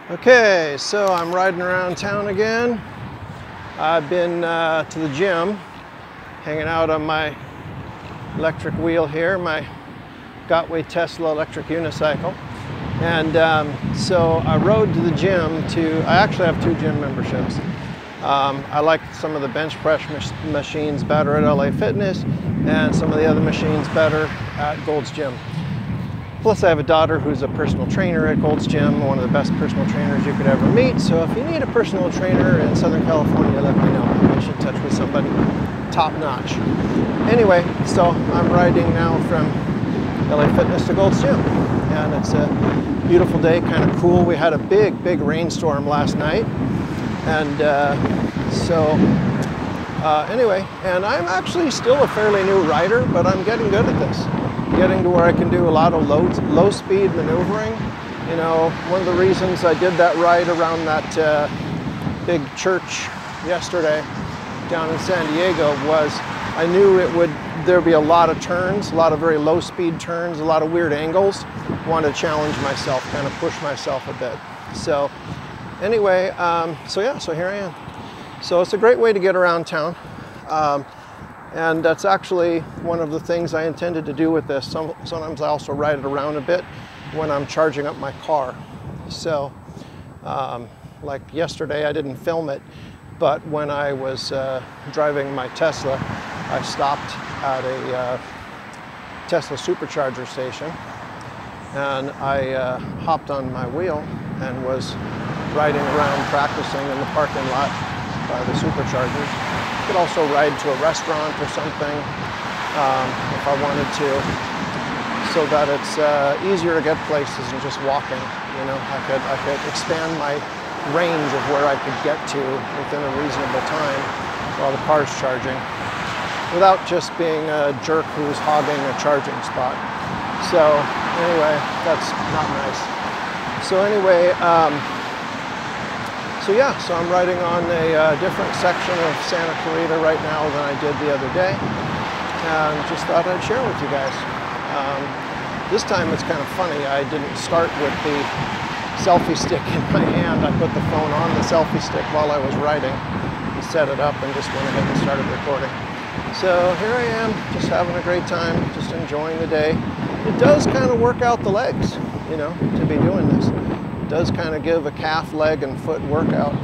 Okay, so I'm riding around town again. I've been to the gym, hanging out on my electric wheel here, my Gotway Tesla electric unicycle. And so I rode to the gym I actually have 2 gym memberships. I like some of the bench press machines better at LA Fitness and some of the other machines better at Gold's Gym. Plus I have a daughter who's a personal trainer at Gold's Gym, one of the best personal trainers you could ever meet. So if you need a personal trainer in Southern California, let me know. You should touch with somebody top notch. Anyway, so I'm riding now from LA Fitness to Gold's Gym. And it's a beautiful day, kind of cool. We had a big rainstorm last night. And anyway, and I'm actually still a fairly new rider, but I'm getting good at this. Getting to where I can do a lot of low speed maneuvering. You know, one of the reasons I did that ride around that big church yesterday down in San Diego was I knew there'd be a lot of turns, a lot of very low speed turns, a lot of weird angles. Wanted to challenge myself, kind of push myself a bit. So anyway, so here I am. So it's a great way to get around town. And that's actually one of the things I intended to do with this. Sometimes I also ride it around a bit when I'm charging up my car. So like yesterday, I didn't film it, but when I was driving my Tesla, I stopped at a Tesla supercharger station, and I hopped on my wheel and was riding around practicing in the parking lot by the superchargers. I could also ride to a restaurant or something if I wanted to, so that it's easier to get places than just walking. You know, I could expand my range of where I could get to within a reasonable time while the car's charging, without just being a jerk who's hogging a charging spot. So anyway, that's not nice. So anyway, so I'm riding on a different section of Santa Clarita right now than I did the other day, and just thought I'd share with you guys. This time it's kind of funny. I didn't start with the selfie stick in my hand. I put the phone on the selfie stick while I was riding and set it up and just went ahead and started recording. So here I am, just having a great time, just enjoying the day. It does kind of work out the legs, you know, to be doing this. It does kind of give a calf, leg, and foot workout.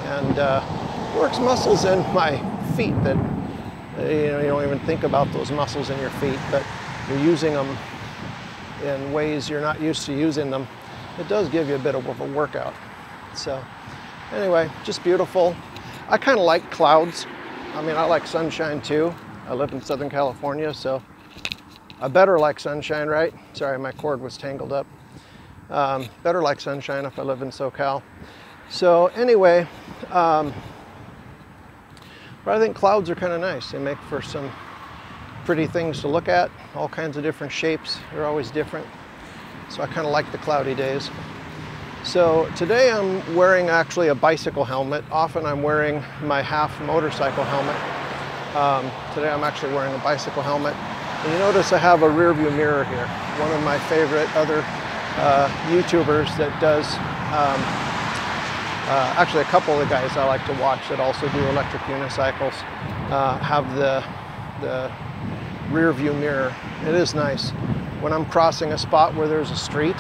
And works muscles in my feet that, you know, you don't even think about those muscles in your feet, but you're using them in ways you're not used to using them. It does give you a bit of a workout. So anyway, just beautiful. I kind of like clouds. I mean, I like sunshine too. I live in Southern California, so I better like sunshine, right? Sorry, my cord was tangled up. Better like sunshine if I live in SoCal. So anyway, but I think clouds are kind of nice. They make for some pretty things to look at, all kinds of different shapes. They're always different. So I kind of like the cloudy days. So today I'm wearing actually a bicycle helmet. Often I'm wearing my half motorcycle helmet. Today I'm actually wearing a bicycle helmet. And you notice I have a rear view mirror here. One of my favorite other YouTubers that does, actually a couple of the guys I like to watch that also do electric unicycles have the rear view mirror. It is nice. When I'm crossing a spot where there's a street,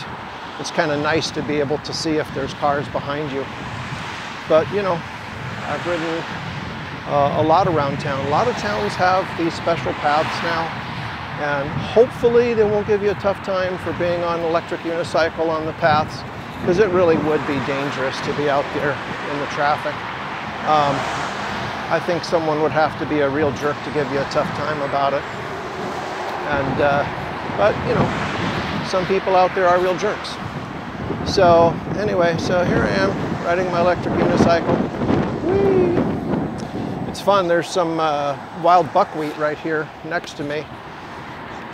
it's kind of nice to be able to see if there's cars behind you. But you know, I've ridden a lot around town. A lot of towns have these special paths now, and hopefully they won't give you a tough time for being on an electric unicycle on the paths, because it really would be dangerous to be out there in the traffic. I think someone would have to be a real jerk to give you a tough time about it. And but you know, some people out there are real jerks. So anyway, so here I am riding my electric unicycle. Whee! It's fun. There's some wild buckwheat right here next to me.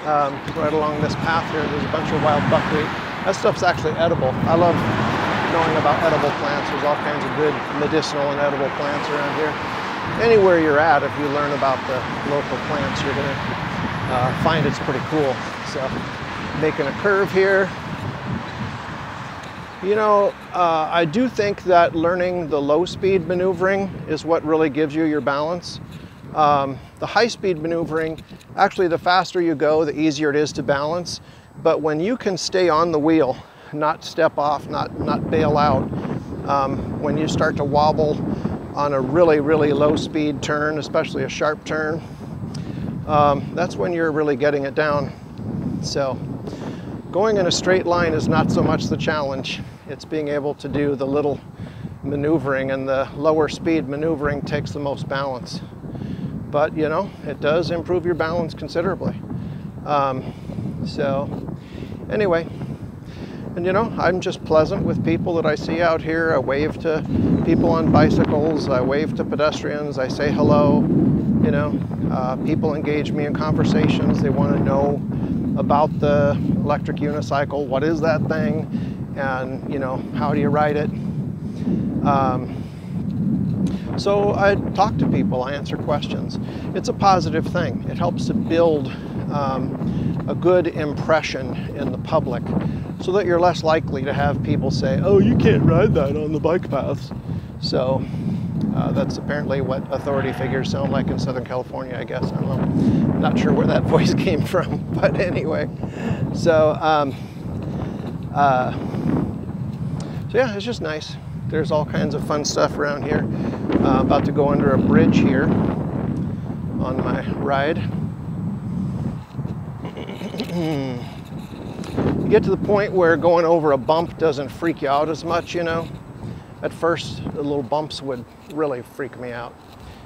Right along this path here, there's a bunch of wild buckwheat. That stuff's actually edible. I love knowing about edible plants. There's all kinds of good medicinal and edible plants around here. Anywhere you're at, if you learn about the local plants, you're going to find it's pretty cool. So making a curve here. You know, I do think that learning the low-speed maneuvering is what really gives you your balance. The high-speed maneuvering, actually the faster you go, the easier it is to balance. But when you can stay on the wheel, not step off, not bail out, when you start to wobble on a really, really low-speed turn, especially a sharp turn, that's when you're really getting it down. So going in a straight line is not so much the challenge. It's being able to do the little maneuvering, and the lower speed maneuvering takes the most balance. But you know, it does improve your balance considerably. So anyway, and you know, I'm just pleasant with people that I see out here. I wave to people on bicycles, I wave to pedestrians, I say hello. You know, people engage me in conversations. They want to know about the electric unicycle. What is that thing? And you know, how do you ride it? So I talk to people, I answer questions. It's a positive thing. It helps to build a good impression in the public, so that you're less likely to have people say, oh, you can't ride that on the bike paths. So that's apparently what authority figures sound like in Southern California, I guess. I don't know. I'm not sure where that voice came from, but anyway. So, so yeah, it's just nice. There's all kinds of fun stuff around here. About to go under a bridge here on my ride. You get to the point where going over a bump doesn't freak you out as much, you know. At first, the little bumps would really freak me out.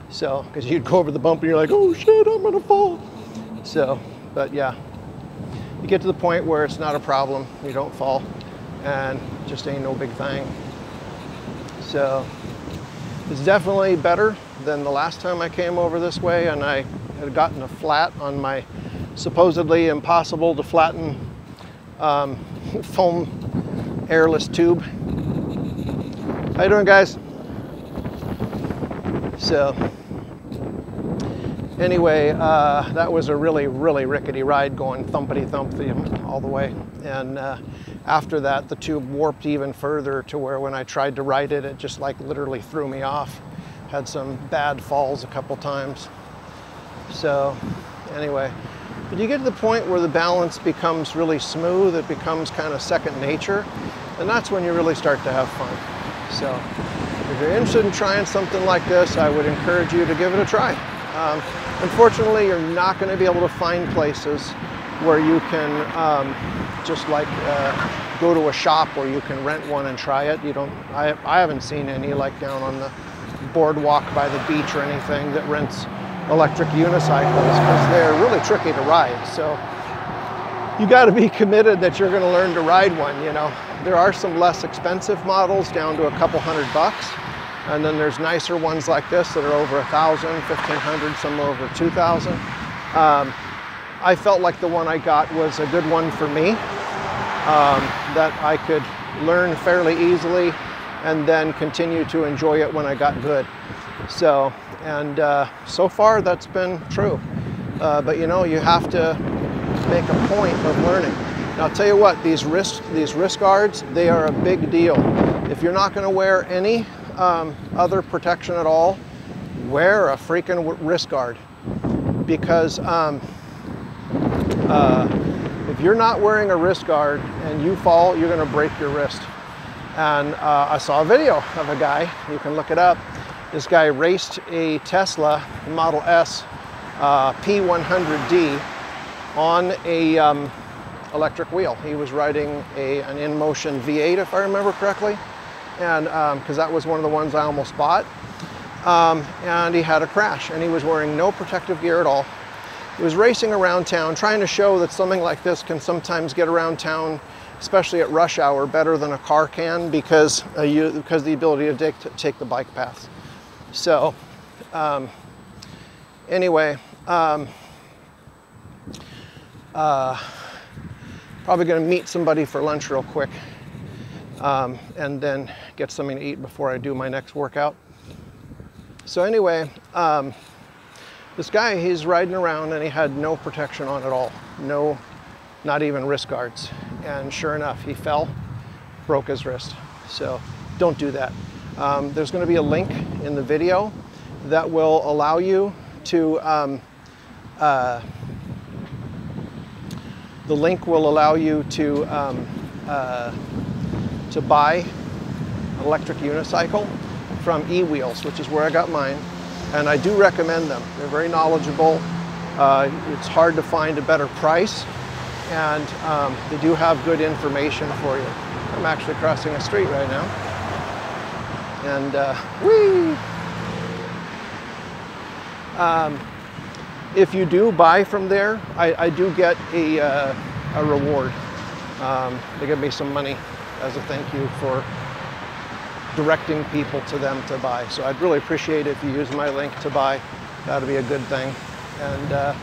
So, because you'd go over the bump and you're like, oh shit, I'm gonna fall. So, but yeah, you get to the point where it's not a problem, you don't fall, and it just ain't no big thing. So, it's definitely better than the last time I came over this way, and I had gotten a flat on my supposedly impossible to flatten foam airless tube. How you doing, guys? So anyway, that was a really, really rickety ride, going thumpity thump all the way. And after that, the tube warped even further to where when I tried to ride it, it just like literally threw me off. Had some bad falls a couple times. So anyway, but you get to the point where the balance becomes really smooth, it becomes kind of second nature, and that's when you really start to have fun. So if you're interested in trying something like this, I would encourage you to give it a try. Unfortunately, you're not going to be able to find places where you can just like go to a shop where you can rent one and try it. You don't. I haven't seen any like down on the boardwalk by the beach or anything that rents electric unicycles, because they're really tricky to ride. So you got to be committed that you're going to learn to ride one. You know, there are some less expensive models down to a couple $100, and then there's nicer ones like this that are over $1,000, $1,500, some are over $2,000. I felt like the one I got was a good one for me, that I could learn fairly easily and then continue to enjoy it when I got good. So, and so far that's been true. But you know, you have to make a point of learning. Now I'll tell you what, these wrist guards, they are a big deal. If you're not going to wear any other protection at all, wear a freaking wrist guard. Because if you're not wearing a wrist guard and you fall, you're going to break your wrist. And I saw a video of a guy, you can look it up. This guy raced a Tesla Model S P100D on a electric wheel. He was riding an InMotion V8, if I remember correctly, and because that was one of the ones I almost bought. And he had a crash, and he was wearing no protective gear at all. He was racing around town, trying to show that something like this can sometimes get around town, especially at rush hour, better than a car can, because of the ability to take the bike paths. So anyway, probably going to meet somebody for lunch real quick, and then get something to eat before I do my next workout. So anyway, this guy, he's riding around and he had no protection on at all. No, not even wrist guards. And sure enough, he fell, broke his wrist. So don't do that. There's going to be a link in the video that will allow you to the link will allow you to buy an electric unicycle from eWheels, which is where I got mine, and I do recommend them. They're very knowledgeable. It's hard to find a better price, and they do have good information for you. I'm actually crossing a street right now, and whee! If you do buy from there, I do get a reward. They give me some money as a thank you for directing people to them to buy. So I'd really appreciate it if you use my link to buy. That'd be a good thing. And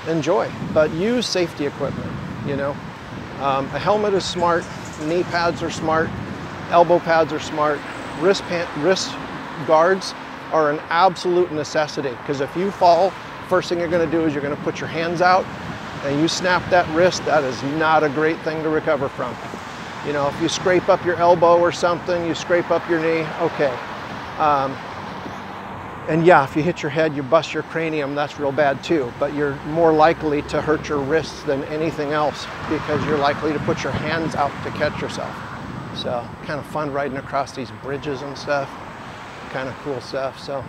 enjoy, but use safety equipment, you know. A helmet is smart, knee pads are smart, elbow pads are smart, wrist guards are an absolute necessity, because if you fall, first thing you're going to do is you're going to put your hands out and you snap that wrist. That is not a great thing to recover from. You know, if you scrape up your elbow or something, you scrape up your knee, okay. And yeah, if you hit your head, you bust your cranium, that's real bad too, but you're more likely to hurt your wrists than anything else because you're likely to put your hands out to catch yourself. So kind of fun riding across these bridges and stuff, kind of cool stuff. So,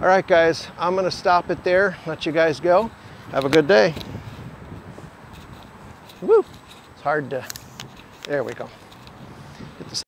all right guys, I'm gonna stop it there, let you guys go. Have a good day. Woo, it's hard to, there we go.